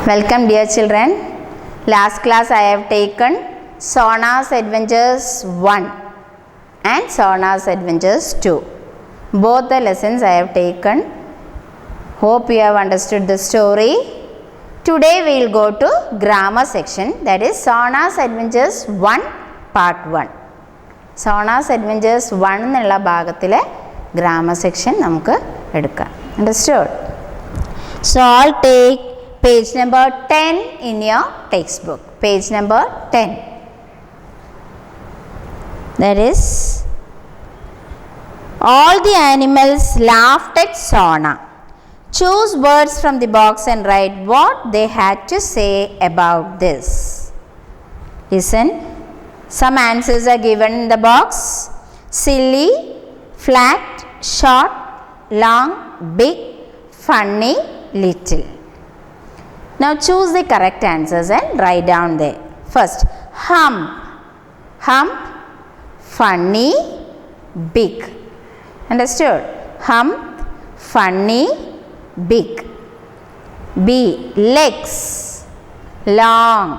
Welcome dear children. Last class I have taken Sona's Adventures 1 and Sona's Adventures 2. Both the lessons I have taken. Hope you have understood the story. Today we will go to grammar section, that is Sona's Adventures 1 part 1. Sona's Adventures 1 എന്നുള്ള ഭാഗത്തിലെ grammar section നമുക്ക് എടുക്കാം. Understood? So I'll take page number 10 in your textbook. Page number 10. That is, all the animals laughed at Sona. Choose words from the box and write what they had to say about this. Listen. Some answers are given in the box. Silly, flat, short, long, big, funny, little. Now choose the correct answers and write down there. First, hump. Hump, funny, big. Understood? Hump, funny, big. B, legs, long.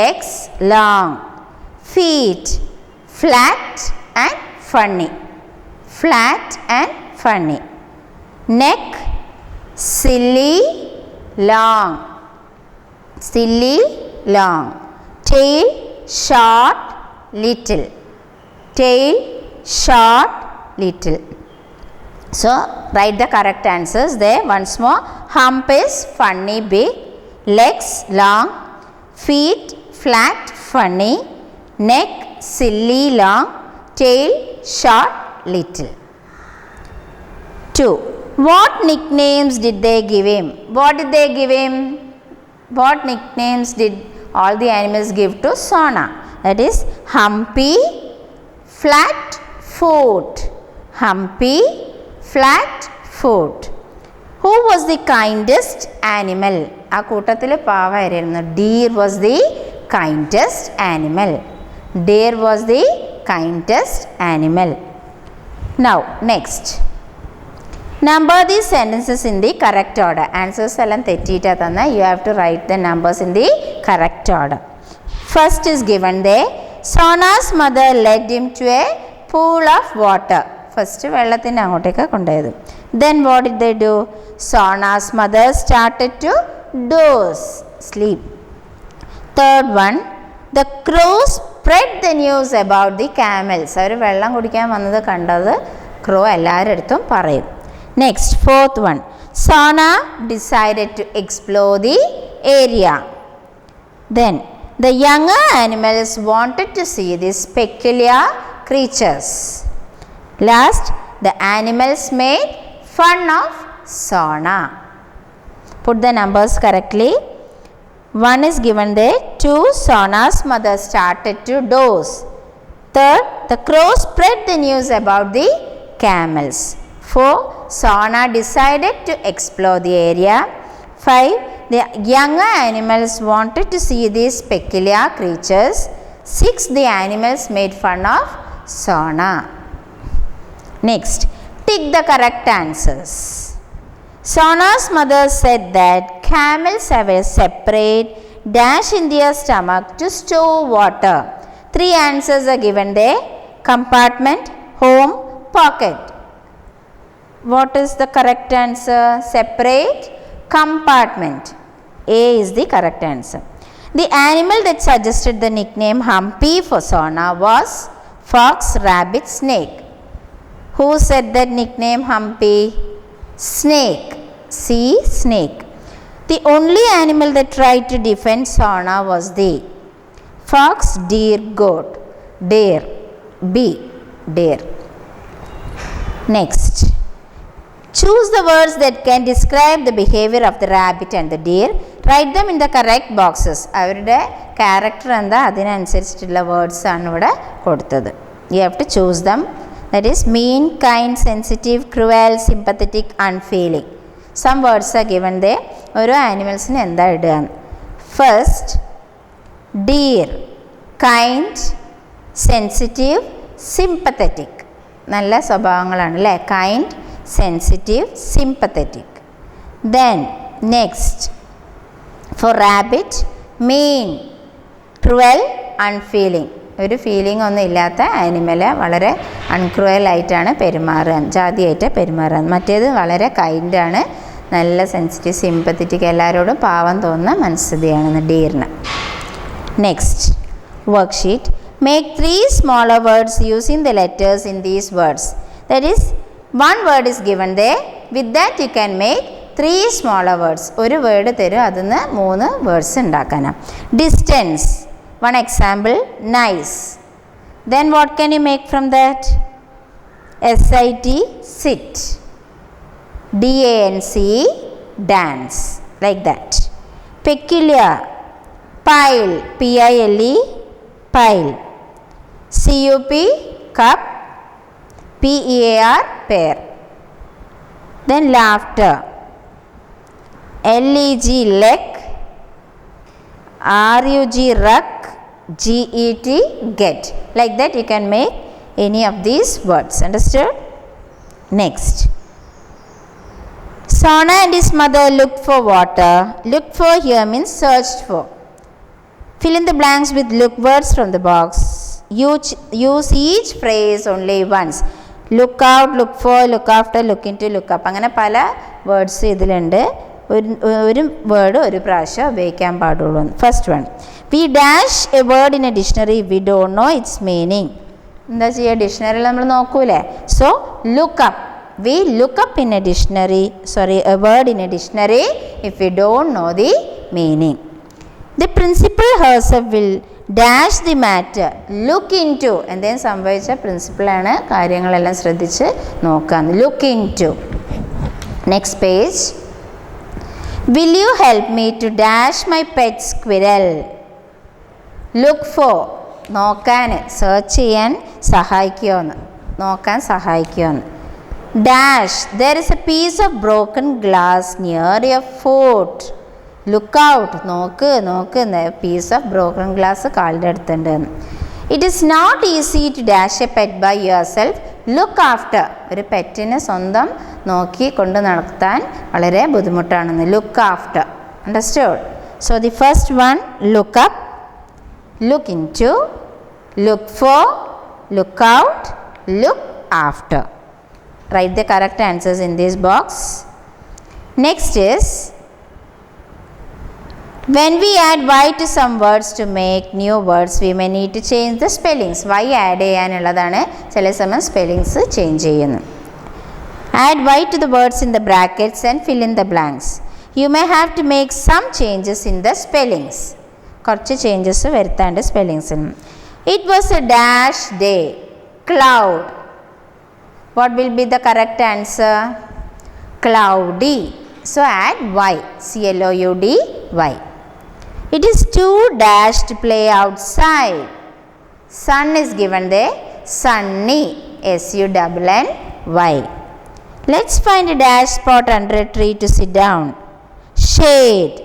Legs, long. Feet, flat and funny. Flat and funny. Neck, silly, long. Silly, long. Tail, short, little. Tail, short, little. So write the correct answers there once more. Hump is funny, big. Legs, long. Feet, flat, funny. Neck, silly, long. Tail, short, little. 2. What nicknames did they give him? What did they give him? What nicknames did all the animals give to Sona? That is Humpy, flat foot. Humpy, flat foot. Who was the kindest animal? ആ കൂട്ടത്തിൽ പാവായിരുന്നു. Deer was the kindest animal. Deer was the kindest animal. Now next. Number these sentences in the correct order. Answers എല്ലാം തെറ്റിയിട്ടാ തന്നെ. You have to write the numbers in the correct order. First is given there. Sona's mother led him to a pool of water. First വെള്ളത്തിൻ്റെ അങ്ങോട്ടേക്ക് കൊണ്ടുപോയത്. Then what did they do? Sona's mother started to doze, sleep. Third one, the crows spread the news about the camels. അവർ വെള്ളം കുടിക്കാൻ വന്നത് കണ്ടത് ക്രോ എല്ലാവരുടെ അടുത്തും പറയും. Next, fourth one, Sona decided to explore the area. Then the younger animals wanted to see these peculiar creatures. Last, the animals made fun of Sona. Put the numbers correctly. 1 is given there. 2, Sona's mother started to doze. Third, the crows spread the news about the camels. 4, Sona decided to explore the area. 5, the younger animals wanted to see these peculiar creatures. 6, the animals made fun of Sona. Next, tick the correct answers. Sona's mother said that camels have a separate dash in their stomach to store water. 3 answers are given there. Compartment, home, pocket. What is the correct answer? Separate compartment. A is the correct answer. The animal that suggested the nickname Humpy for Sona was fox, rabbit, snake. Who said that nickname Humpy? Snake. C, snake. The only animal that tried to defend Sona was the fox, deer, goat. Deer. B, deer. Next. Choose the words that can describe the behavior of the rabbit and the deer. Write them in the correct boxes. അവരുടെ character എന്താ അതിനനുസരിച്ചിട്ടുള്ള words ആണ് ഇവിടെ കൊടുത്തത്. You have to choose them. That is mean, kind, sensitive, cruel, sympathetic, unfeeling. Some words are given there. ഓരോ ആനിമൽസിന് എന്താ ഇടുക? First, deer, kind, sensitive, sympathetic. നല്ല സ്വഭാവങ്ങളാണ് അല്ലേ? Kind, sensitive, sympathetic. Then next, For rabbit, mean, cruel, unfeeling. ഒരു feeling ഒന്നും ഇല്ലാത്ത animal വളരെ അൺക്രൂവൽ ആയിട്ടാണ് പെരുമാറുക, ജാതിയായിട്ട് പെരുമാറുക. മറ്റേത് വളരെ കൈൻഡാണ്, നല്ല സെൻസിറ്റീവ്, സിമ്പത്തറ്റിക്, എല്ലാവരോടും പാവം തോന്നുന്ന മനസ്സുതിയാണ് ഡീറിന്. Next worksheet. Make 3 smaller words using the letters in these words. That is, one word is given there. With that you can make 3 smaller words. ഒരു വേർഡ് തരും, അതിൽ നിന്ന് 3 വേർഡ്സ് ഉണ്ടാക്കാനാണ്. Distance. One example, nice. Then what can you make from that? SIT, sit. DANCE, dance. Like that. Peculiar. Pile. PILE, pile. CUP, cup. PEAR, pair. Then laughter. LEG, leg. RUG, rug. GET, get. Like that you can make any of these words. Understood? Next. Sona and his mother looked for water. Looked for here means searched for. Fill in the blanks with look words from the box. Use each phrase only once. Look out, look for, look after, look into, look up. അങ്ങനെ പല words ഇതിലുണ്ട്. ഒരു word ഒരു പ്രാവശ്യം ഉപയോഗിക്കാൻ പാടുള്ളൂ. First one, we dash a word in a dictionary we don't know its meaning. എന്താ ചെയ്യുക, ഡിക്ഷണറിയിൽ നമ്മൾ നോക്കൂലേ. So look up, we look up in a dictionary, a word in a dictionary if we don't know the meaning. The principal herself will dash the matter look into. എന്തെങ്കിലും സംഭവിച്ച പ്രിൻസിപ്പളാണ് കാര്യങ്ങളെല്ലാം ശ്രദ്ധിച്ച് നോക്കാൻ. Look into. Next page. Will you help me to dash my pet squirrel? Look for, നോക്കാൻ, search ചെയ്യാൻ സഹായിക്കുമെന്ന്, നോക്കാൻ സഹായിക്കുമെന്ന്. Dash, there is a piece of broken glass near your foot. Look out, നോക്ക്, piece of broken glass കാലിൻ്റെ അടുത്തുണ്ട്. It is not easy to dash a pet by yourself. Look after, ഒരു പെറ്റിനെ സ്വന്തം നോക്കി കൊണ്ട് നടത്താൻ വളരെ ബുദ്ധിമുട്ടാണെന്ന്. Look after. Understood? So the first one, look up, look into, look for, look out, look after. Write the correct answers in this box. Next is, when we add y to some words to make new words, we may need to change the spellings. Y add ചെയ്യാനുള്ളതാണ്, ചില സമയം spellings change ചെയ്യുന്നു. Add y to the words in the brackets and fill in the blanks. You may have to make some changes in the spellings. കുറച്ച് changes വരുത്താണ്ട് സ്പെല്ലിങ്സിൽ. It was a dash day. Cloud. What will be the correct answer? Cloudy. So add y. CLOUD, y. It is too dash to play outside. Sun is given there. Sunny. SUNNY. Let's find a dash spot under a tree to sit down. Shade.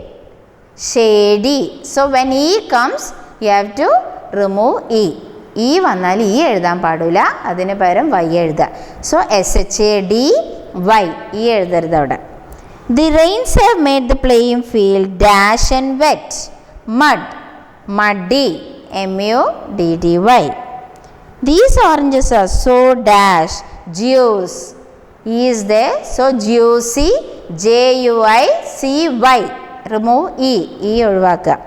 Shady. So when E comes, you have to remove E. E വന്നാൽ E എഴുതാൻ പാടില്ല, അതിന് പകരം Y എഴുതുക. So SHADY, E എഴുതരുത് അവിടെ. The rains have made the playing field dash and wet. Mud. Muddy. MUDDY. These oranges are so dash. Juice. E is there, so juicy. JUICY. Remove E. E ഒഴിവാക്കുക.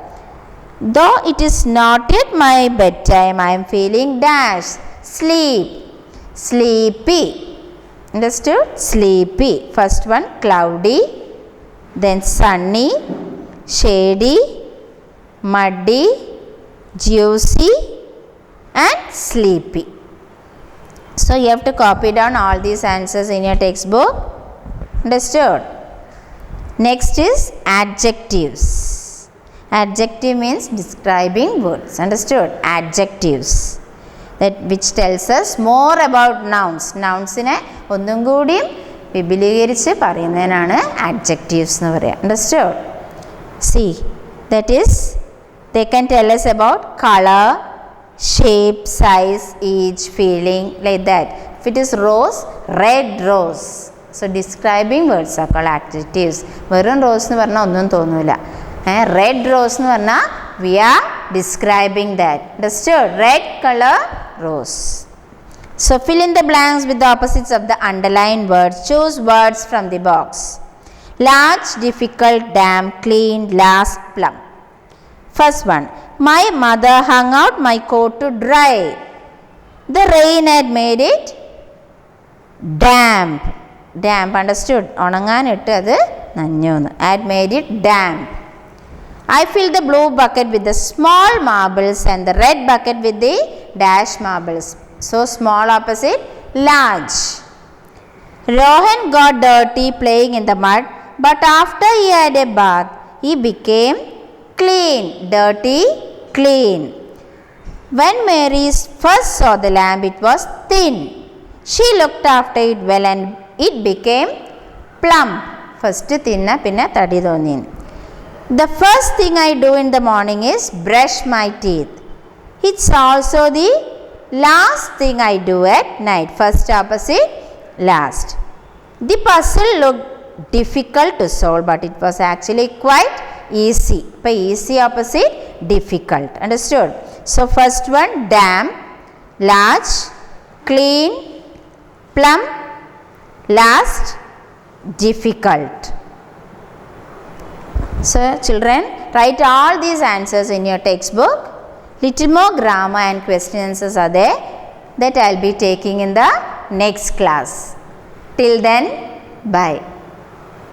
Though it is not yet my bedtime, I am feeling dash. Sleep. Sleepy. Understood? Sleepy. First one, cloudy, then sunny, shady, muddy, juicy and sleepy. So you have to copy down all these answers in your textbook. Understood? Next is adjectives. Adjective means describing words. Understood? Adjectives, that which tells us more about nouns. Nounsനെ ഒന്നും കൂടിയും വിപുലീകരിച്ച് പറയുന്നതിനാണ് adjectives എന്ന് പറയുക. Understood? See, that is, they can tell us about color, shape, size, age, feeling, like that. If it is rose, red rose. So describing words are called adjectives. വെറും rose എന്ന് പറഞ്ഞാൽ ഒന്നും തോന്നില്ല. Red rose nu parna we are describing that. Understood? Red color rose. So fill in the blanks with the opposites of the underlined words. Choose words from the box. Large, difficult, damp, clean, last, plum. First one. My mother hung out my coat to dry. The rain had made it damp. Damp, understood? Onangan ittu adu nannonu. Had made it damp. I filled the blue bucket with the small marbles and the red bucket with the dash marbles. So small opposite large. Rohan got dirty playing in the mud, but after he had a bath, he became clean. Dirty, clean. When Mary first saw the lamp, it was thin. She looked after it well and it became plump. First thin, pinna thadi thonin. The first thing I do in the morning is brush my teeth. It's also the last thing I do at night. First opposite, last. The puzzle looked difficult to solve, but it was actually quite easy. By easy opposite, difficult. Understood? So first one, damp, large, clean, plump, last, difficult. So children, write all these answers in your textbook. Little more grammar and question answers are there that I will be taking in the next class. Till then, bye.